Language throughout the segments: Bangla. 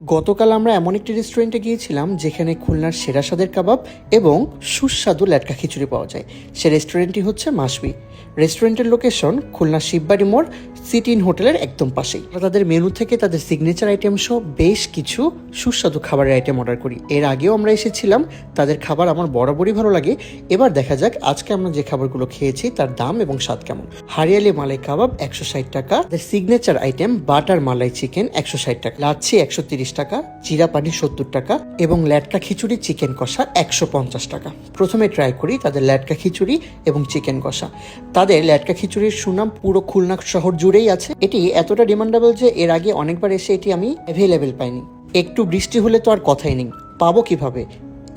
গতকাল আমরা এমন একটি রেস্টুরেন্টে গিয়েছিলাম যেখানে খুলনার সেরা স্বাদের কাবাব এবং সুস্বাদু ল্যাটকা খিচুড়ি পাওয়া যায়। সে রেস্টুরেন্টটি হচ্ছে মাসবি। রেস্টুরেন্টের লোকেশন খুলনা শিববাড়ি মোড় সিটি ইন হোটেলের একদম পাশেই। আমরা তাদের মেনু থেকে তাদের সিগনেচার আইটেম সহ বেশ কিছু সুস্বাদু খাবারের আইটেম অর্ডার করি। এর আগেও আমরা এসেছিলাম, তাদের খাবার আমার বরাবরই ভালো লাগে। এবার দেখা যাক আজকে আমরা যে খাবারগুলো খেয়েছি তার দাম এবং স্বাদ কেমন। হারিয়ালি মালাই কাবাব 160 টাকা, তাদের সিগনেচার আইটেম বাটার মালাই চিকেন 160 টাকা, লাচ্ছি 130 টাকা, জিরা পানি 70 টাকা এবং ল্যাটকা খিচুড়ি চিকেন কষা 150 টাকা। প্রথমে ট্রাই করি তাদের ল্যাটকা খিচুড়ি এবং চিকেন কষা। তাদের ল্যাটকা খিচুড়ির সুনাম পুরো খুলনা শহর জুড়েই আছে। এটি এতটা ডিমান্ডেবল যে এর আগে অনেকবার এসে এটি আমি অ্যাভেলেবেল পাইনি। একটু বৃষ্টি হলে তো আর কথাই নেই, পাবো কিভাবে।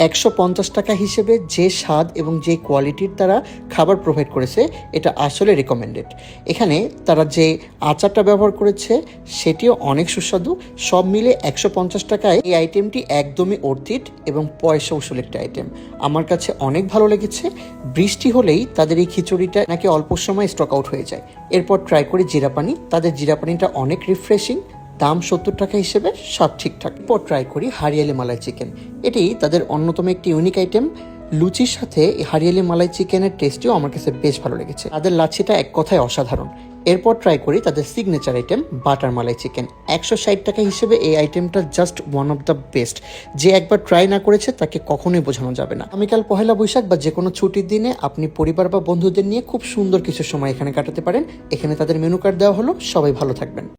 150 টাকা হিসেবে যে স্বাদ এবং যে কোয়ালিটির তারা খাবার প্রোভাইড করেছে এটা আসলে রেকমেন্ডেড। এখানে তারা যে আচারটা ব্যবহার করেছে সেটিও অনেক সুস্বাদু। সব মিলে 150 টাকায় এই আইটেমটি একদমই অর্থিত এবং পয়সা উসুল একটা আইটেম। আমার কাছে অনেক ভালো লেগেছে। বৃষ্টি হলেই তাদের এই খিচুড়িটা নাকি অল্প সময় স্টক আউট হয়ে যায়। এরপর ট্রাই করি জিরা পানি। তাদের জিরা পানিটা অনেক রিফ্রেশিং, দাম 70 টাকা হিসেবে সব ঠিকঠাক। এরপর ট্রাই করি হারিয়ালি মালাই চিকেন। এটি তাদের অন্যতম একটি ইউনিক আইটেম। লুচির সাথে হারিয়ালি মালাই চিকেনের টেস্টটিও আমার কাছে বেশ ভালো লেগেছে। তাদের লাচ্ছিটা এক কথায় অসাধারণ। এরপর ট্রাই করি তাদের সিগনেচার আইটেম বাটার মালাই চিকেন। 160 টাকা হিসেবে এই আইটেমটা just one of the best. যে একবার ট্রাই না করেছে তাকে কখনোই বোঝানো যাবে না। আগামীকাল পহেলা বৈশাখ বা যে কোনো ছুটির দিনে আপনি পরিবার বা বন্ধুদের নিয়ে খুব সুন্দর কিছু সময় এখানে কাটাতে পারেন। এখানে তাদের মেনু কার্ড দেওয়া হলো। সবাই ভালো থাকবেন।